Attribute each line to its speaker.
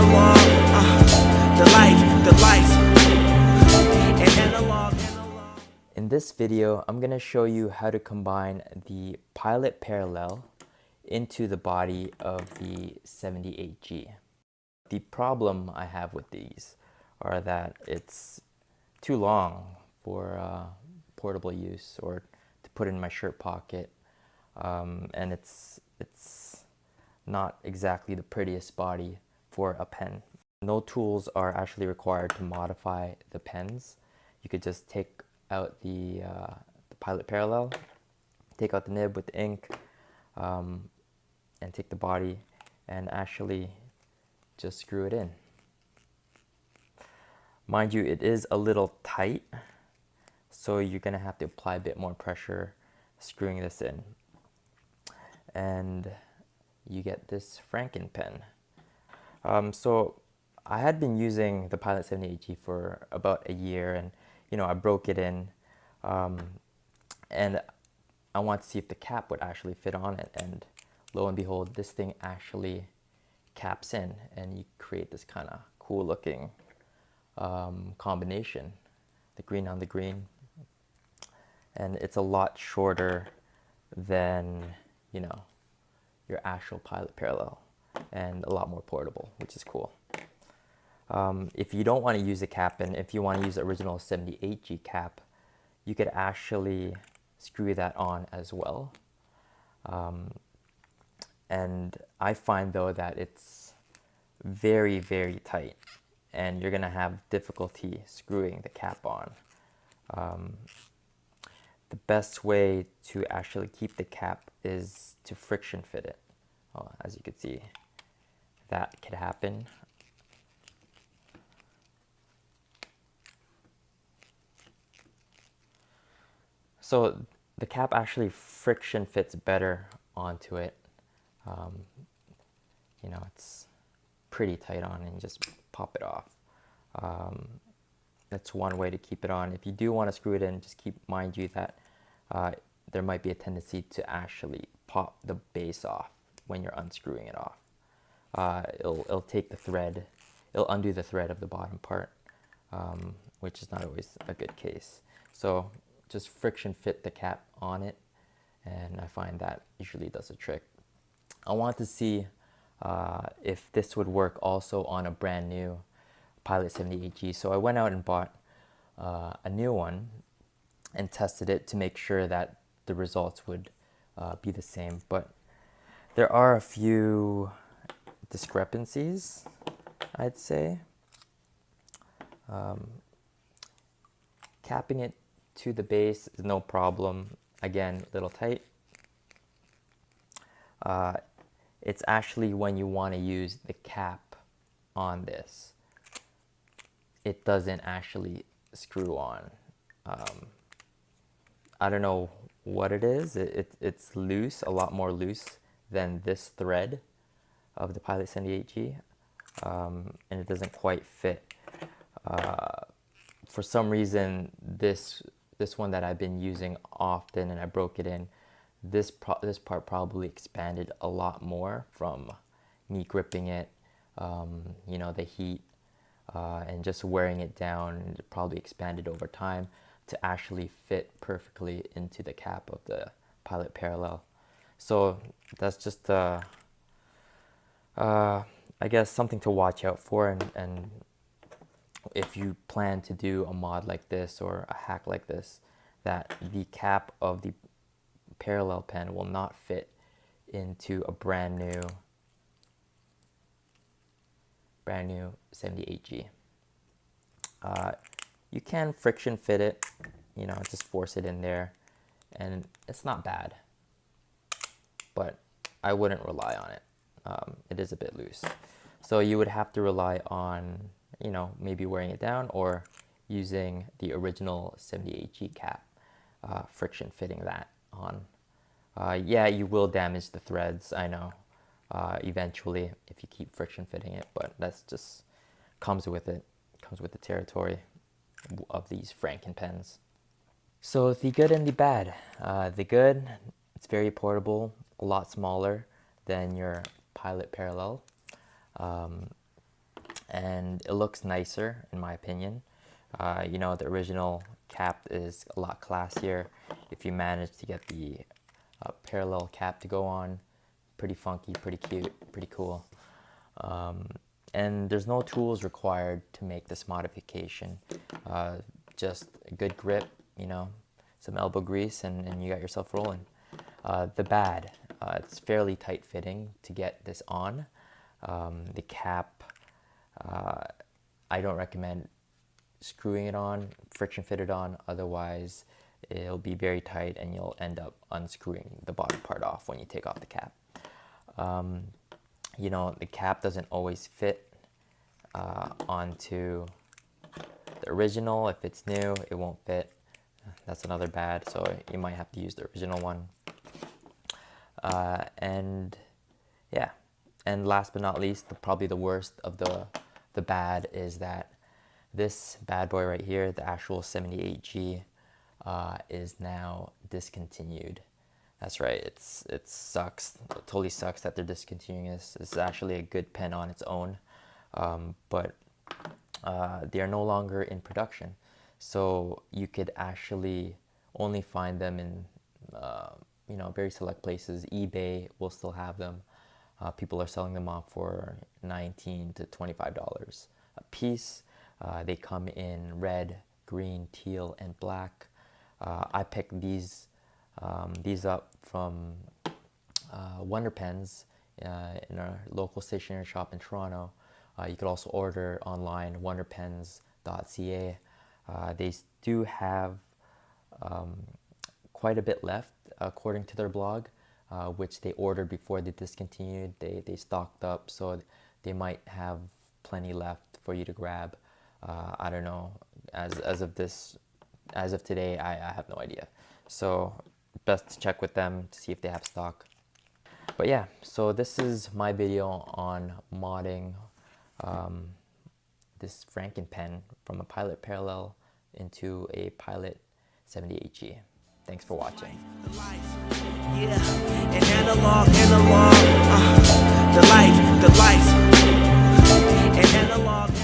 Speaker 1: analog, the life, and analog.
Speaker 2: In this video, I'm going to show you how to combine the Pilot Parallel into the body of the 78G. The problem I have with these are that it's too long for portable use or to put in my shirt pocket, and it's not exactly the prettiest body for a pen. No tools are actually required to modify the pens. You could just take out the Pilot Parallel, take out the nib with the ink, and take the body and actually just screw it in. Mind you, it is a little tight, so you're gonna have to apply a bit more pressure screwing this in. And you get this Franken pen. So I had been using the Pilot 78G for about a year, and I broke it in, and I wanted to see if the cap would actually fit on it, and lo and behold, this thing actually caps in, and you create this kind of cool looking combination, the green on the green, and it's a lot shorter than your actual Pilot Parallel, and a lot more portable, which is cool. If you don't want to use a cap, and if you want to use the original 78G cap, you could actually screw that on as well. And I find though that it's very, very tight, and you're gonna have difficulty screwing the cap on. The best way to actually keep the cap is to friction fit it. As you can see, that could happen. So the cap actually friction fits better onto it. It's pretty tight on, and you just pop it off. That's one way to keep it on. If you do want to screw it in, just mind you that there might be a tendency to actually pop the base off when you're unscrewing it off. It'll take the thread, it'll undo the thread of the bottom part, which is not always a good case. So just friction fit the cap on it, and I find that usually does the trick. I want to see if this would work also on a brand new Pilot 78G. So I went out and bought a new one and tested it to make sure that the results would be the same. But there are a few discrepancies, I'd say. Capping it to the base is no problem. Again, a little tight. It's actually when you want to use the cap on this, it doesn't actually screw on. I don't know what it is. It's loose, a lot more loose than this thread of the Pilot 78G, and it doesn't quite fit. For some reason, this one that I've been using often, and I broke it in, this part probably expanded a lot more from me gripping it, the heat, and just wearing it down, and it probably expanded over time to actually fit perfectly into the cap of the Pilot Parallel. So that's just I guess something to watch out for, and if you plan to do a mod like this or a hack like this, that the cap of the parallel pen will not fit into a brand new 78G. You can friction fit it, just force it in there, and it's not bad, but I wouldn't rely on it. It is a bit loose, so you would have to rely on maybe wearing it down or using the original 78G cap, friction fitting that on. Yeah, you will damage the threads, I know, eventually if you keep friction fitting it, but that's just comes with it, comes with the territory of these Franken pens. So the good and the bad. The good, it's very portable, a lot smaller than your Pilot Parallel. and it looks nicer in my opinion. You know, the original cap is a lot classier. If you manage to get the parallel cap to go on, pretty funky, pretty cute, pretty cool. And there's no tools required to make this modification. Just a good grip, you know, some elbow grease, and you got yourself rolling. The bad, it's fairly tight fitting to get this on. The cap, I don't recommend screwing it on, friction fitted on, otherwise it'll be very tight and you'll end up unscrewing the bottom part off when you take off the cap. You know, the cap doesn't always fit onto the original. If it's new, it won't fit. That's another bad, so you might have to use the original one. And yeah, and last but not least, probably the worst of the bad is that this bad boy right here, the actual 78G, is now discontinued. That's right, it sucks. It totally sucks that they're discontinuing this. This is actually a good pen on its own, but they are no longer in production. So you could actually only find them in you know, very select places. eBay will still have them. People are selling them off for $19 to $25 a piece. They come in red, green, teal, and black. I picked these up from Wonder Pens in our local stationery shop in Toronto. You could also order online, wonderpens.ca. They do have quite a bit left, according to their blog, which they ordered before they discontinued. They stocked up, so they might have plenty left for you to grab. I don't know. As of today, I have no idea. So best to check with them to see if they have stock. But yeah, so this is my video on modding this Franken pen from a Pilot Parallel into a Pilot 78G. Thanks for watching.
Speaker 1: Yeah, an analog, the life, an analog.